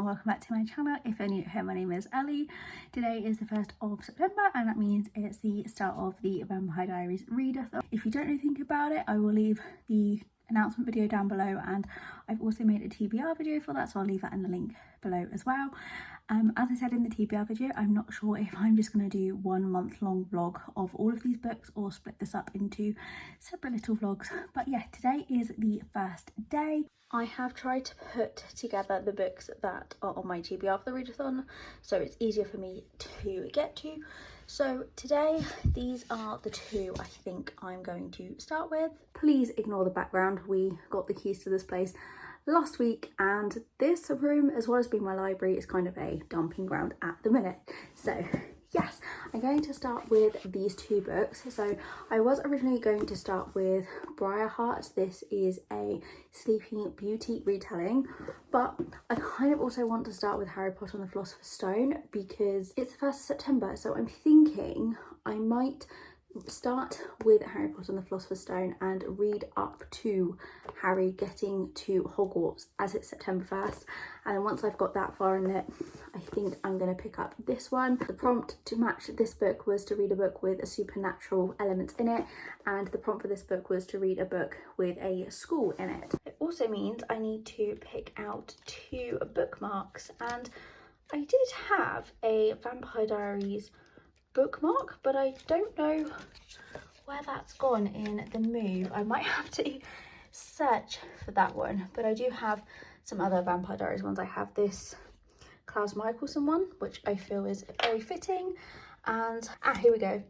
and welcome back to my channel. If you're new here, my name is Ellie. Today is the 1st of September and that means it's the start of the Vampire Diaries Readathon. If you don't know anything about it, I will leave the announcement video down below, and I've also made a TBR video for that, so I'll leave that in the link below as well. As I said in the TBR video, I'm not sure if I'm just going to do 1 month long vlog of all of these books or split this up into separate little vlogs. But yeah, today is the first day. I have tried to put together the books that are on my TBR for the readathon, so it's easier for me to get to. So today, these are the two I think I'm going to start with. Please ignore the background. We got the keys to this place last week, and this room, as well as being my library, is kind of a dumping ground at the minute. So yes, I'm going to start with these two books. So I was originally going to start with Briarheart. This is a Sleeping Beauty retelling, but I kind of also want to start with Harry Potter and the Philosopher's Stone because it's the 1st of September. So I'm thinking I might start with Harry Potter and the Philosopher's Stone and read up to Harry getting to Hogwarts as it's September 1st, and then once I've got that far in it, I think I'm going to pick up this one. The prompt to match this book was to read a book with a supernatural element in it, and the prompt for this book was to read a book with a school in it. It also means I need to pick out 2 bookmarks, and I did have a Vampire Diaries bookmark, but I don't know where that's gone in the move. I might have to search for that one, but I do have some other Vampire Diaries ones. I have this Klaus Michelson one, which I feel is very fitting, and here we go.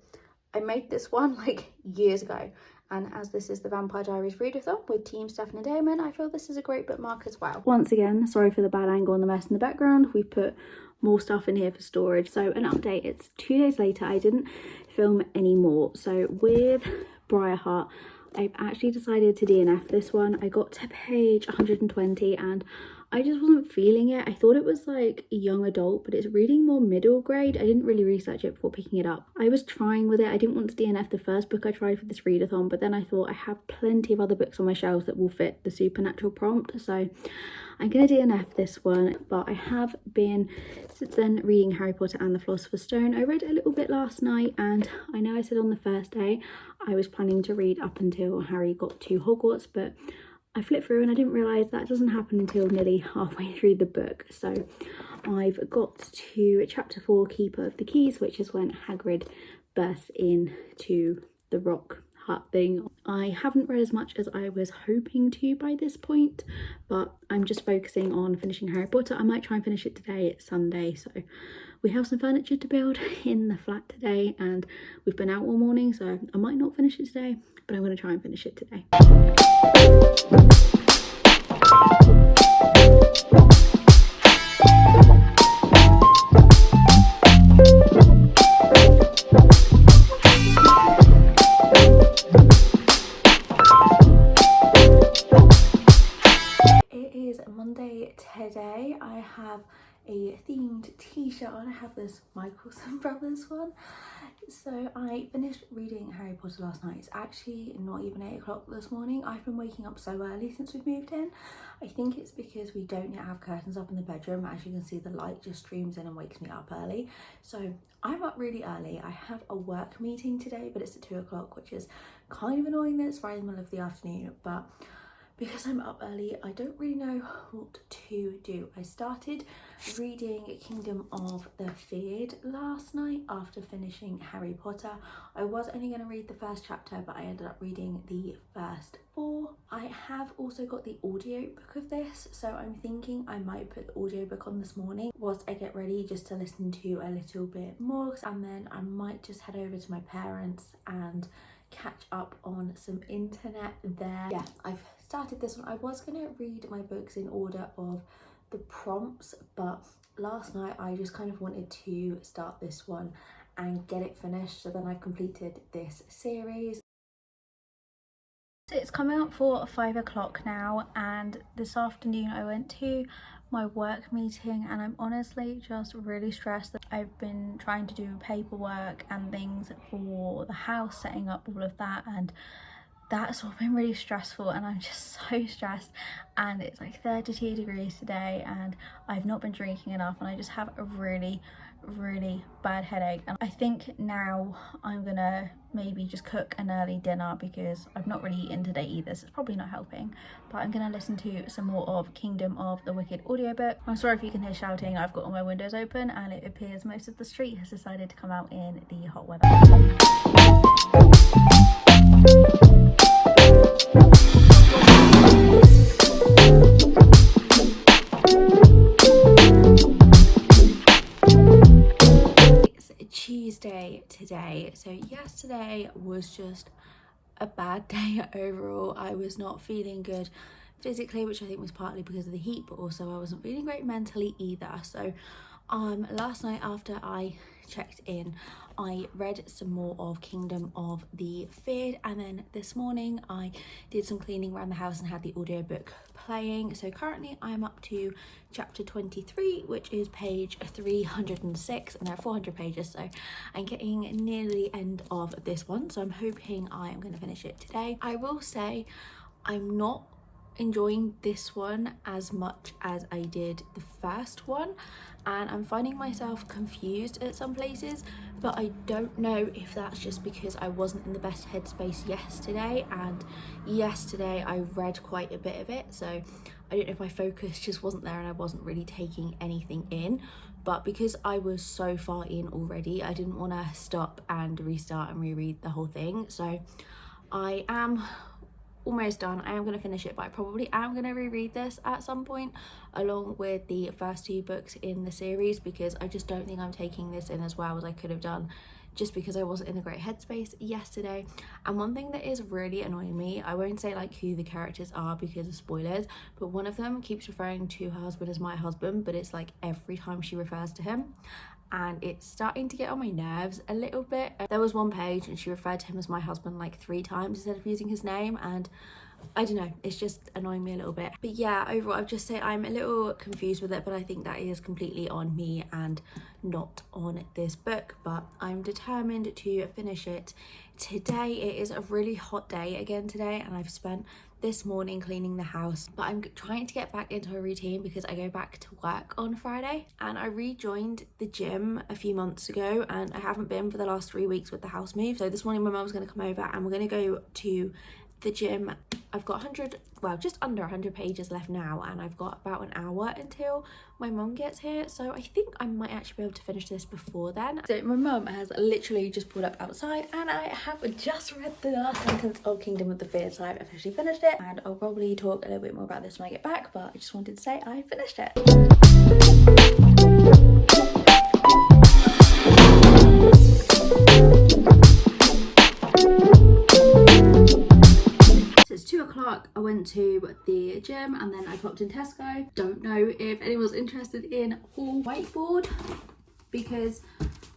I made this one like years ago, and as this is the Vampire Diaries Readathon with Team Stefan and Damon, I feel this is a great bookmark as well. Once again, sorry for the bad angle and the mess in the background. We put more stuff in here for storage. So an update, it's 2 days later. I didn't film anymore. So with Briarheart, I've actually decided to DNF this one. I got to page 120 and I just wasn't feeling it. I thought it was like a young adult, but it's reading more middle grade. I didn't really research it before picking it up. I was trying with it. I didn't want to DNF the first book I tried for this readathon, but then I thought I have plenty of other books on my shelves that will fit the supernatural prompt. So I'm going to DNF this one, but I have been since then reading Harry Potter and the Philosopher's Stone. I read a little bit last night, and I know I said on the first day I was planning to read up until Harry got to Hogwarts, but I flipped through and I didn't realise that doesn't happen until nearly halfway through the book. So I've got to chapter 4, Keeper of the Keys, which is when Hagrid bursts into the rock hut thing. I haven't read as much as I was hoping to by this point, but I'm just focusing on finishing Harry Potter. I might try and finish it today. It's Sunday, so we have some furniture to build in the flat today, and we've been out all morning, so I might not finish it today, but I'm going to try and finish it today. Today I have a themed t-shirt on. I have this Michelson Brothers one. So I finished reading Harry Potter last night. It's actually not even 8 o'clock this morning. I've been waking up so early since we've moved in. I think it's because we don't yet have curtains up in the bedroom. As you can see, the light just streams in and wakes me up early. So I'm up really early. I have a work meeting today, but it's at 2 o'clock, which is kind of annoying that it's right in the middle of the afternoon, but because I'm up early, I don't really know what to do. I started reading Kingdom of the Feared last night after finishing Harry Potter. I was only going to read the first chapter, but I ended up reading the first 4. I have also got the audiobook of this, so I'm thinking I might put the audiobook on this morning whilst I get ready, just to listen to a little bit more, and then I might just head over to my parents and catch up on some internet there. Yeah, I've started this one. I was going to read my books in order of the prompts, but last night I just kind of wanted to start this one and get it finished, so then I've completed this series. So it's coming up for 5 o'clock now, and this afternoon I went to my work meeting and I'm honestly just really stressed that I've been trying to do paperwork and things for the house, setting up all of that, and that's all been really stressful, and I'm just so stressed, and it's like 32 degrees today, and I've not been drinking enough, and I just have a really bad headache. And I think now I'm gonna maybe just cook an early dinner because I've not really eaten today either, so it's probably not helping. But I'm gonna listen to some more of Kingdom of the Wicked audiobook. I'm sorry if you can hear shouting. I've got all my windows open and it appears most of the street has decided to come out in the hot weather. Tuesday today. So yesterday was just a bad day overall. I was not feeling good physically, which I think was partly because of the heat, but also I wasn't feeling great mentally either. So last night after I checked in, I read some more of Kingdom of the Feared, and then this morning I did some cleaning around the house and had the audiobook playing. So currently I'm up to chapter 23, which is page 306, and there are 400 pages, so I'm getting near the end of this one, so I'm hoping I am going to finish it today. I will say I'm not enjoying this one as much as I did the first one, and I'm finding myself confused at some places, but I don't know if that's just because I wasn't in the best headspace yesterday, and yesterday I read quite a bit of it, so I don't know if my focus just wasn't there and I wasn't really taking anything in. But because I was so far in already, I didn't want to stop and restart and reread the whole thing. So I am almost done. I am going to finish it, but I probably am going to reread this at some point along with the first two books in the series, because I just don't think I'm taking this in as well as I could have done, just because I wasn't in a great headspace yesterday. And one thing that is really annoying me, I won't say like who the characters are because of spoilers, but one of them keeps referring to her husband as my husband, but it's like every time she refers to him, and it's starting to get on my nerves a little bit. There was one page and she referred to him as my husband like 3 times instead of using his name, and I don't know, it's just annoying me a little bit. But yeah, overall I've just say I'm a little confused with it, but I think that is completely on me and not on this book. But I'm determined to finish it today. It is a really hot day again today, and I've spent this morning cleaning the house, but I'm trying to get back into a routine because I go back to work on Friday, and I rejoined the gym a few months ago and I haven't been for the last 3 weeks with the house move. So this morning my mum's going to come over and we're going to go to the gym. I've got just under 100 pages left now, and I've got about an hour until my mum gets here, so I think I might actually be able to finish this before then. So my mum has literally just pulled up outside and I have just read the last sentence of Kingdom of the Feared, so I've officially finished it, and I'll probably talk a little bit more about this when I get back, but I just wanted to say I finished it. It's 2 o'clock. I went to the gym and then I popped in Tesco. Don't know if anyone's interested in a whiteboard because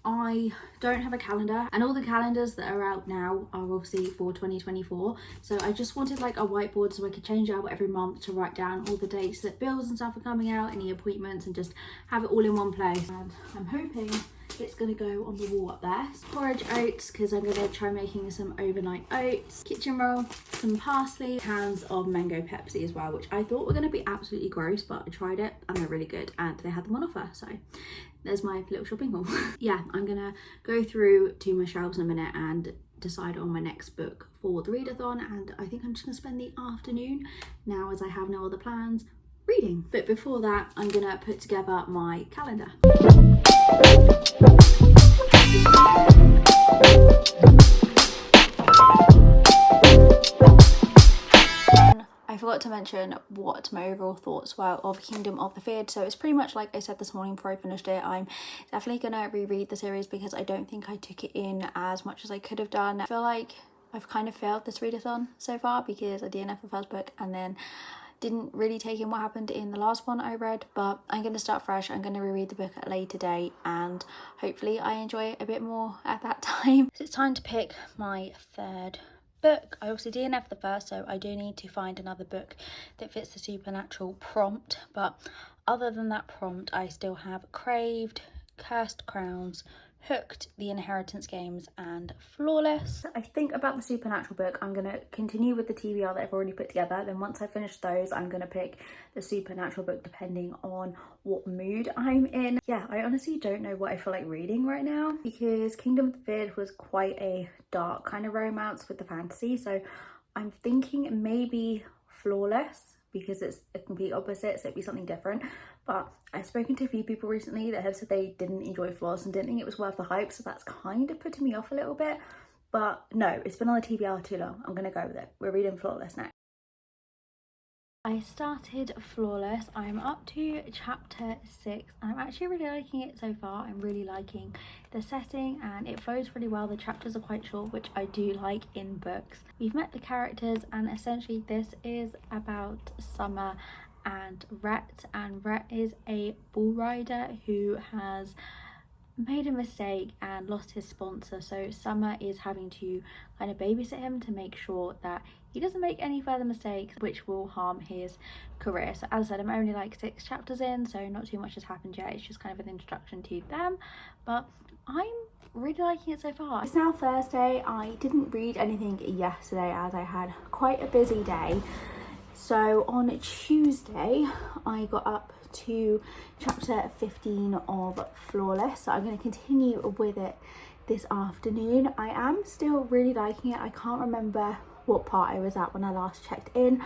I don't have a calendar, and all the calendars that are out now are obviously for 2024, so I just wanted like a whiteboard so I could change out every month to write down all the dates that bills and stuff are coming out, any appointments, and just have it all in one place. And I'm hoping it's gonna go on the wall up there. Porridge oats, because I'm gonna try making some overnight oats, kitchen roll, some parsley, cans of mango Pepsi as well, which I thought were gonna be absolutely gross, but I tried it and they're really good, and they had them on offer, so there's my little shopping haul. Yeah, I'm gonna go through to my shelves in a minute and decide on my next book for the readathon, and I think I'm just gonna spend the afternoon, now as I have no other plans, reading. But before that, I'm gonna put together my calendar. I forgot to mention what my overall thoughts were of Kingdom of the Feared. So it's pretty much like I said this morning before I finished it. I'm definitely gonna reread the series because I don't think I took it in as much as I could have done. I feel like I've kind of failed this readathon so far because I DNF the first book and then didn't really take in what happened in the last one I read, but I'm going to start fresh. I'm going to reread the book at a later date and hopefully I enjoy it a bit more at that time. So it's time to pick my third book. I also DNF the first, so I do need to find another book that fits the supernatural prompt, but other than that prompt I still have Craved, Cursed Crowns, Hooked, The Inheritance Games and Flawless. I think about the Supernatural book, I'm going to continue with the TBR that I've already put together. Then once I finish those, I'm going to pick the Supernatural book depending on what mood I'm in. Yeah, I honestly don't know what I feel like reading right now, because Kingdom of the Feared was quite a dark kind of romance with the fantasy. So I'm thinking maybe Flawless, because it's a complete opposite, so it'd be something different. But I've spoken to a few people recently that have said they didn't enjoy Flawless and didn't think it was worth the hype, so that's kind of putting me off a little bit. But no, it's been on the TBR too long. I'm gonna go with it. We're reading Flawless next. I started Flawless. I'm up to chapter 6 and I'm actually really liking it so far. I'm really liking the setting and it flows really well. The chapters are quite short, which I do like in books. We've met the characters and essentially this is about Summer and Rhett, and Rhett is a bull rider who has made a mistake and lost his sponsor, so Summer is having to kind of babysit him to make sure that he doesn't make any further mistakes which will harm his career. So as I said, I'm only like 6 chapters in, so not too much has happened yet. It's just kind of an introduction to them, but I'm really liking it so far. It's now Thursday. I didn't read anything yesterday as I had quite a busy day. So on Tuesday I got up to chapter 15 of Flawless, so I'm going to continue with it this afternoon. I am still really liking it. I can't remember what part I was at when I last checked in.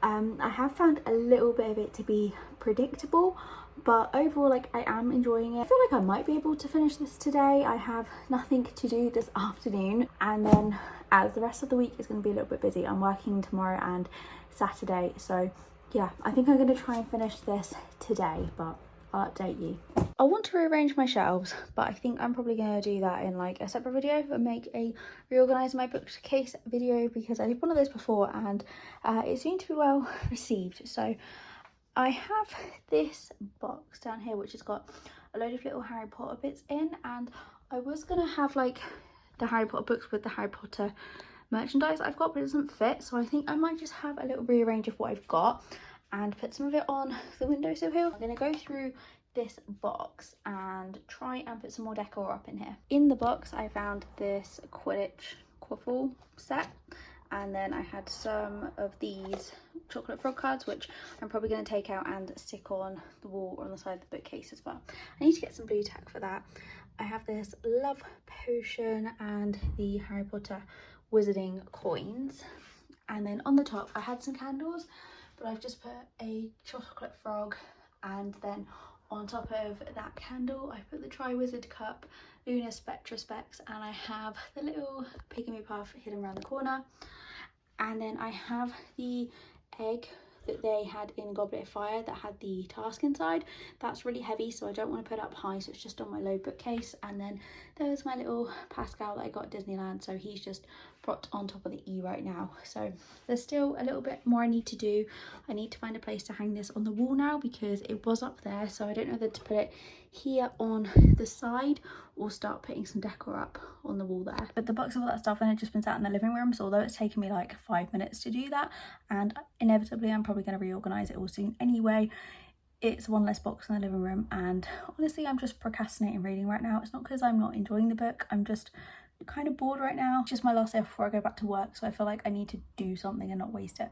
I have found a little bit of it to be predictable, but overall, like, I am enjoying it. I feel like I might be able to finish this today. I have nothing to do this afternoon, and then as the rest of the week is going to be a little bit busy, I'm working tomorrow and Saturday, so yeah, I think I'm going to try and finish this today, but I'll update you. I want to rearrange my shelves, but I think I'm probably going to do that in like a separate video and make a reorganize my bookcase video, because I did one of those before and it seemed to be well received. So I have this box down here which has got a load of little Harry Potter bits in, and I was going to have like the Harry Potter books with the Harry Potter merchandise I've got, but it doesn't fit, so I think I might just have a little rearrange of what I've got and put some of it on the windowsill here. I'm going to go through this box and try and put some more decor up in here. In the box I found this Quidditch quaffle set, and then I had some of these chocolate frog cards which I'm probably going to take out and stick on the wall or on the side of the bookcase as well. I need to get some blue tack for that. I have this love potion and the Harry Potter wizarding coins, and then on the top I had some candles, but I've just put a chocolate frog, and then on top of that candle I put the Triwizard Cup, Lunar Spectra Specs, and I have the little Pygmy Puff hidden around the corner, and then I have the egg that they had in Goblet of Fire that had the task inside. That's really heavy, so I don't want to put it up high, so it's just on my low bookcase. And then there's my little Pascal that I got at Disneyland, so he's just propped on top of the E right now. So there's still a little bit more I need to do. I need to find a place to hang this on the wall now, because it was up there, so I don't know whether to put it here on the side or start putting some decor up on the wall there. But the box of all that stuff and it just been sat in the living room, so although it's taken me like 5 minutes to do that, and inevitably I'm probably going to reorganize it all soon anyway, it's one less box in the living room. And honestly, I'm just procrastinating reading right now. It's not because I'm not enjoying the book, I'm just kind of bored right now. It's just my last day before I go back to work, so I feel like I need to do something and not waste it.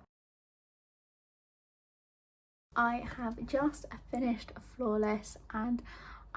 I have just finished Flawless and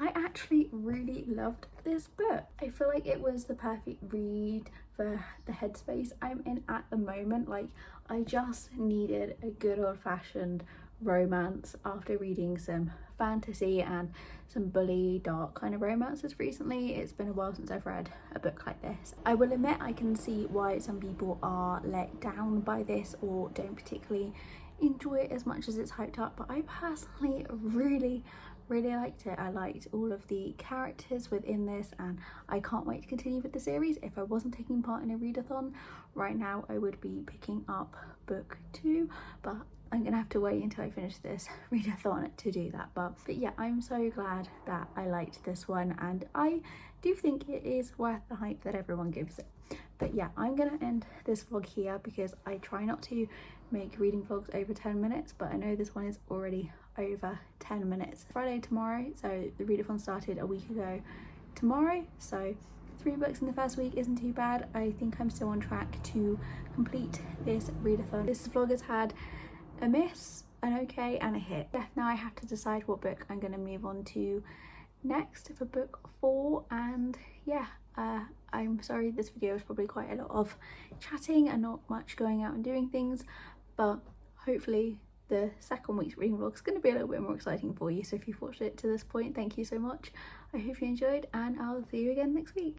I actually really loved this book. I feel like it was the perfect read for the headspace I'm in at the moment. Like, I just needed a good old-fashioned romance after reading some fantasy and some bully dark kind of romances recently. It's been a while since I've read a book like this. I will admit I can see why some people are let down by this or don't particularly enjoy it as much as it's hyped up, but I personally really liked it. I liked all of the characters within this and I can't wait to continue with the series. If I wasn't taking part in a readathon right now, I would be picking up book 2, but I'm gonna have to wait until I finish this readathon to do that. But yeah, I'm so glad that I liked this one, and I do think it is worth the hype that everyone gives it. But yeah, I'm gonna end this vlog here because I try not to make reading vlogs over 10 minutes, but I know this one is already over 10 minutes. Friday tomorrow, so the readathon started a week ago tomorrow, so 3 books in the first week isn't too bad. I think I'm still on track to complete this readathon. This vlog has had a miss, an okay and a hit. Now I have to decide what book I'm going to move on to next for book 4, and yeah, I'm sorry this video is probably quite a lot of chatting and not much going out and doing things, but hopefully the second week's reading vlog is going to be a little bit more exciting for you. So if you've watched it to this point, thank you so much. I hope you enjoyed, and I'll see you again next week.